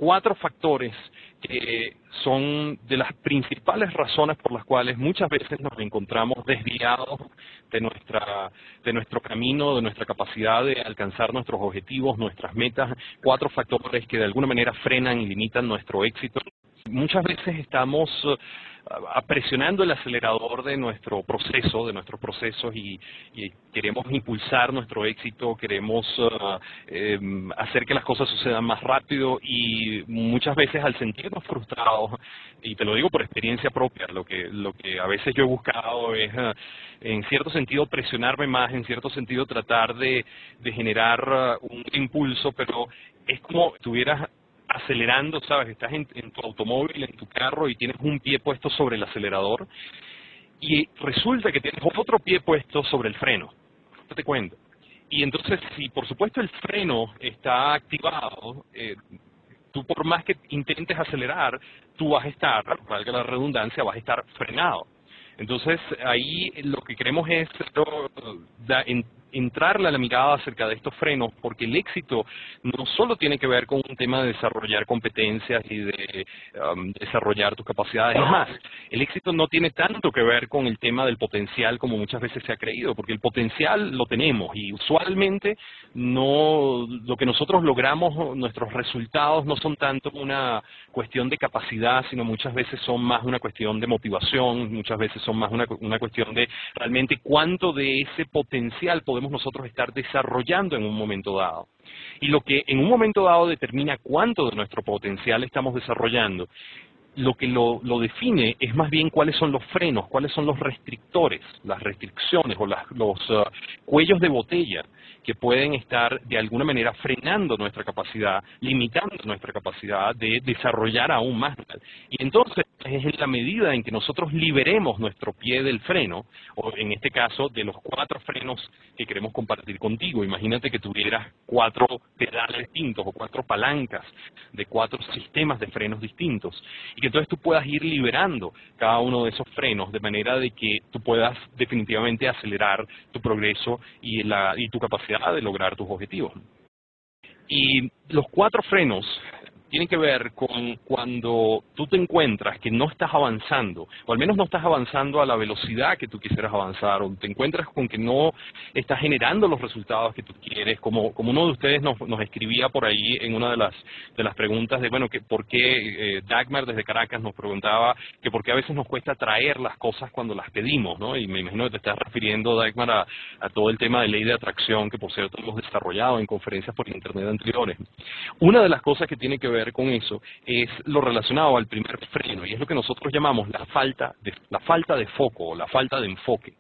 4 factores que son de las principales razones por las cuales muchas veces nos encontramos desviados de nuestro camino, de nuestra capacidad de alcanzar nuestros objetivos, nuestras metas. 4 factores que de alguna manera frenan y limitan nuestro éxito. Muchas veces estamos presionando el acelerador de nuestro proceso, de nuestros procesos y queremos impulsar nuestro éxito, queremos hacer que las cosas sucedan más rápido y muchas veces al sentirnos frustrados, y te lo digo por experiencia propia, lo que a veces yo he buscado es en cierto sentido presionarme más, en cierto sentido tratar de generar un impulso, pero es como estuvieras acelerando, ¿sabes? Estás en tu automóvil, en tu carro y tienes un pie puesto sobre el acelerador y resulta que tienes otro pie puesto sobre el freno. Date cuenta. Y entonces, si por supuesto el freno está activado, tú por más que intentes acelerar, tú vas a estar, valga la redundancia, vas a estar frenado. Entonces, ahí lo que queremos es entrarle a la mirada acerca de estos frenos, porque el éxito no solo tiene que ver con un tema de desarrollar competencias y de desarrollar tus capacidades. Es más, el éxito no tiene tanto que ver con el tema del potencial como muchas veces se ha creído, porque el potencial lo tenemos y usualmente lo que nosotros logramos, nuestros resultados no son tanto una cuestión de capacidad, sino muchas veces son más una cuestión de motivación, muchas veces son más una cuestión de realmente cuánto de ese potencial podemos nosotros estar desarrollando en un momento dado. Y lo que en un momento dado determina cuánto de nuestro potencial estamos desarrollando, lo que lo define es más bien cuáles son los frenos, cuáles son los restrictores, las restricciones o los cuellos de botella que pueden estar de alguna manera frenando nuestra capacidad, limitando nuestra capacidad de desarrollar aún más. Y entonces es en la medida en que nosotros liberemos nuestro pie del freno, o en este caso de los 4 frenos que queremos compartir contigo. Imagínate que tuvieras 4 pedales distintos o 4 palancas de 4 sistemas de frenos distintos. Y que entonces tú puedas ir liberando cada uno de esos frenos de manera de que tú puedas definitivamente acelerar tu progreso y tu capacidad de lograr tus objetivos. Y los 4 frenos tienen que ver con cuando tú te encuentras que no estás avanzando, o al menos no estás avanzando a la velocidad que tú quisieras avanzar, o te encuentras con que no estás generando los resultados que tú quieres, como uno de ustedes nos escribía por ahí en una de las preguntas de, bueno, que por qué Dagmar desde Caracas nos preguntaba que por qué a veces nos cuesta traer las cosas cuando las pedimos, ¿no? Y me imagino que te estás refiriendo, Dagmar, a todo el tema de ley de atracción, que por cierto hemos desarrollado en conferencias por internet anteriores. Una de las cosas que tiene que ver con eso es lo relacionado al primer freno, y es lo que nosotros llamamos la falta de foco o la falta de enfoque,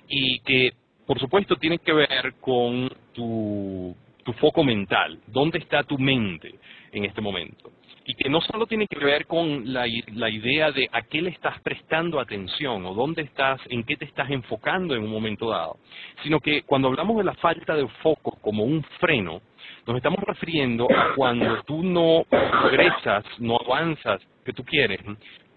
y que por supuesto tiene que ver con tu foco mental, dónde está tu mente en este momento, y que no solo tiene que ver con la idea de a qué le estás prestando atención o dónde estás, en qué te estás enfocando en un momento dado, sino que cuando hablamos de la falta de foco como un freno, nos estamos refiriendo a cuando tú no progresas, no avanzas que tú quieres,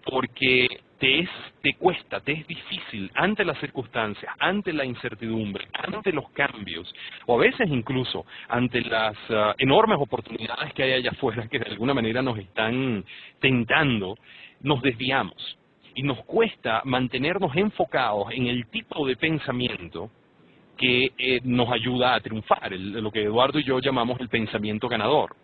porque te cuesta, te es difícil ante las circunstancias, ante la incertidumbre, ante los cambios, o a veces incluso ante las enormes oportunidades que hay allá afuera que de alguna manera nos están tentando, nos desviamos. Y nos cuesta mantenernos enfocados en el tipo de pensamiento que nos ayuda a triunfar, lo que Eduardo y yo llamamos el pensamiento ganador.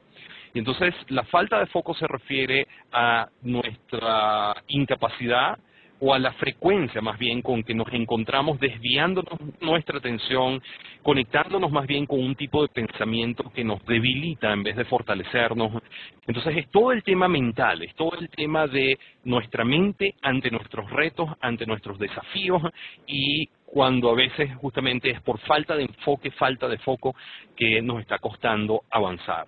Y entonces la falta de foco se refiere a nuestra incapacidad o a la frecuencia más bien con que nos encontramos desviándonos nuestra atención, conectándonos más bien con un tipo de pensamiento que nos debilita en vez de fortalecernos. Entonces es todo el tema mental, es todo el tema de nuestra mente ante nuestros retos, ante nuestros desafíos, y cuando a veces justamente es por falta de enfoque, falta de foco, que nos está costando avanzar.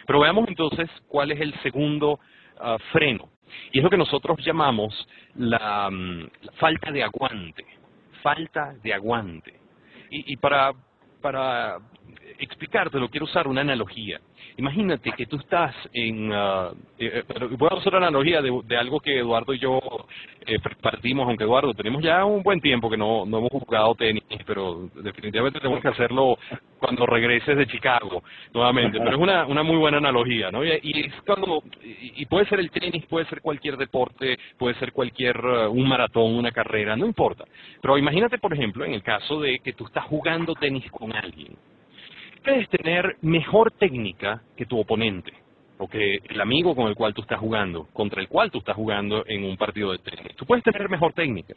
Pero veamos entonces cuál es el segundo freno. Y es lo que nosotros llamamos la falta de aguante. Falta de aguante. Y para explicártelo, quiero usar una analogía. Imagínate que tú estás voy a usar una analogía de algo que Eduardo y yo partimos, aunque Eduardo, tenemos ya un buen tiempo que no hemos jugado tenis tenis, pero definitivamente tenemos que hacerlo cuando regreses de Chicago nuevamente. Pero es una muy buena analogía, ¿no? Y es cuando, y puede ser el tenis, puede ser cualquier deporte, puede ser cualquier, un maratón, una carrera, no importa. Pero imagínate, por ejemplo, en el caso de que tú estás jugando tenis con alguien. Puedes tener mejor técnica que tu oponente, o que el amigo con el cual tú estás jugando, contra el cual tú estás jugando en un partido de tenis. Tú puedes tener mejor técnica,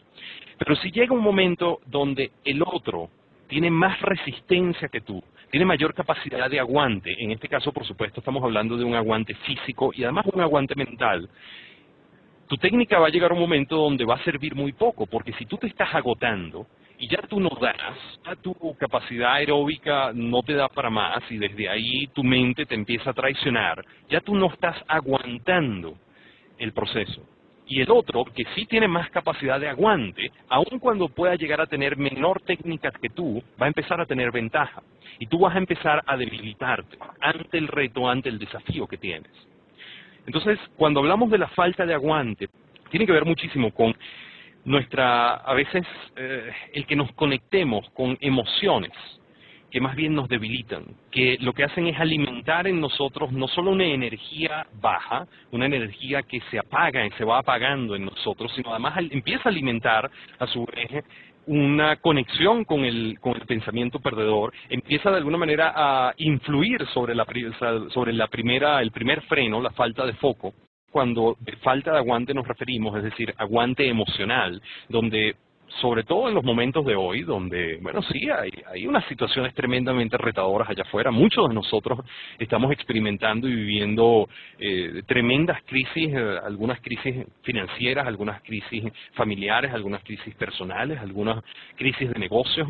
pero si llega un momento donde el otro tiene más resistencia que tú, tiene mayor capacidad de aguante, en este caso, por supuesto, estamos hablando de un aguante físico y además un aguante mental, tu técnica va a llegar a un momento donde va a servir muy poco, porque si tú te estás agotando y ya tú no das, ya tu capacidad aeróbica no te da para más y desde ahí tu mente te empieza a traicionar, ya tú no estás aguantando el proceso. Y el otro, que sí tiene más capacidad de aguante, aun cuando pueda llegar a tener menor técnica que tú, va a empezar a tener ventaja. Y tú vas a empezar a debilitarte ante el reto, ante el desafío que tienes. Entonces, cuando hablamos de la falta de aguante, tiene que ver muchísimo con a veces, el que nos conectemos con emociones que más bien nos debilitan, que lo que hacen es alimentar en nosotros no solo una energía baja, una energía que se apaga y se va apagando en nosotros, sino además empieza a alimentar a su vez una conexión con el pensamiento perdedor, empieza de alguna manera a influir sobre el primer freno, la falta de foco. Cuando de falta de aguante nos referimos, es decir, aguante emocional, donde sobre todo en los momentos de hoy, donde, bueno, sí, hay unas situaciones tremendamente retadoras allá afuera. Muchos de nosotros estamos experimentando y viviendo tremendas crisis, algunas crisis financieras, algunas crisis familiares, algunas crisis personales, algunas crisis de negocios.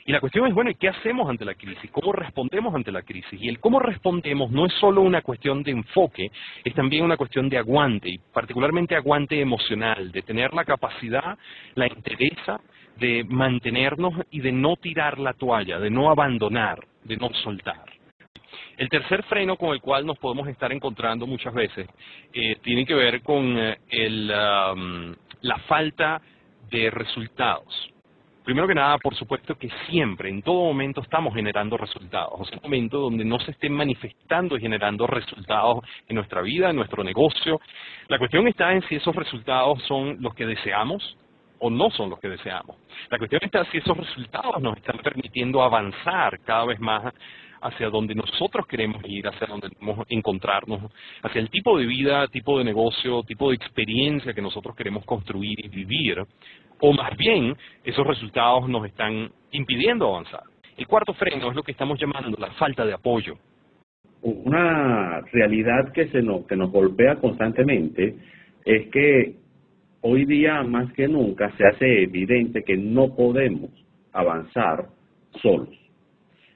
Y la cuestión es, bueno, ¿y qué hacemos ante la crisis? ¿Cómo respondemos ante la crisis? Y el cómo respondemos no es solo una cuestión de enfoque, es también una cuestión de aguante, y particularmente aguante emocional, de tener la capacidad, la entereza de mantenernos y de no tirar la toalla, de no abandonar, de no soltar. El tercer freno con el cual nos podemos estar encontrando muchas veces tiene que ver con la falta de resultados. Primero que nada, por supuesto que siempre, en todo momento, estamos generando resultados. O sea, un momento donde no se estén manifestando y generando resultados en nuestra vida, en nuestro negocio. La cuestión está en si esos resultados son los que deseamos o no son los que deseamos. La cuestión está si esos resultados nos están permitiendo avanzar cada vez más hacia donde nosotros queremos ir, hacia donde queremos encontrarnos, hacia el tipo de vida, tipo de negocio, tipo de experiencia que nosotros queremos construir y vivir, o más bien esos resultados nos están impidiendo avanzar. El cuarto freno es lo que estamos llamando la falta de apoyo. Una realidad que nos golpea constantemente es que hoy día más que nunca se hace evidente que no podemos avanzar solos.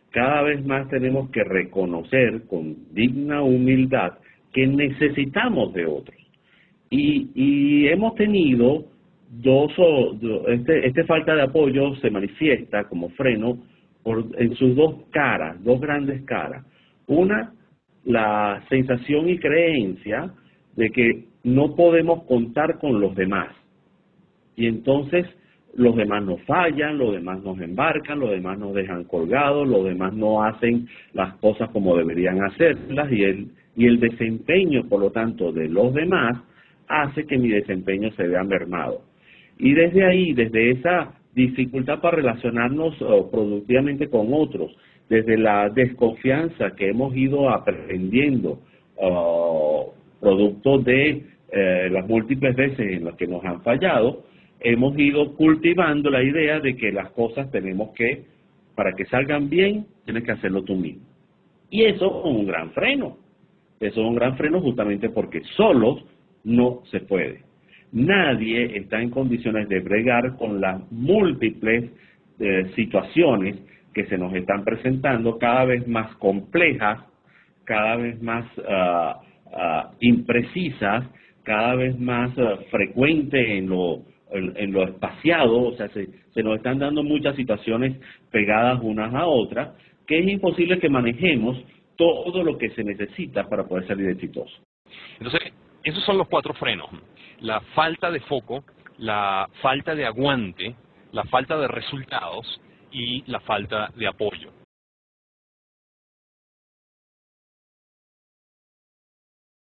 Cada vez más tenemos que reconocer con digna humildad que necesitamos de otros. Y hemos tenido este falta de apoyo se manifiesta como freno en sus dos caras, dos grandes caras. Una, la sensación y creencia de que no podemos contar con los demás. Y entonces los demás nos fallan, los demás nos embarcan, los demás nos dejan colgados, los demás no hacen las cosas como deberían hacerlas y el desempeño, por lo tanto, de los demás hace que mi desempeño se vea mermado. Y desde ahí, desde esa dificultad para relacionarnos productivamente con otros, desde la desconfianza que hemos ido aprendiendo, producto de las múltiples veces en las que nos han fallado, hemos ido cultivando la idea de que las cosas tenemos que, para que salgan bien, tienes que hacerlo tú mismo. Y eso es un gran freno. Eso es un gran freno justamente porque solos no se puede. Nadie está en condiciones de bregar con las múltiples situaciones que se nos están presentando, cada vez más complejas, cada vez más imprecisas, cada vez más frecuentes en lo espaciado. O sea, se nos están dando muchas situaciones pegadas unas a otras, que es imposible que manejemos todo lo que se necesita para poder salir exitoso. Entonces, esos son los cuatro frenos: la falta de foco, la falta de aguante, la falta de resultados y la falta de apoyo.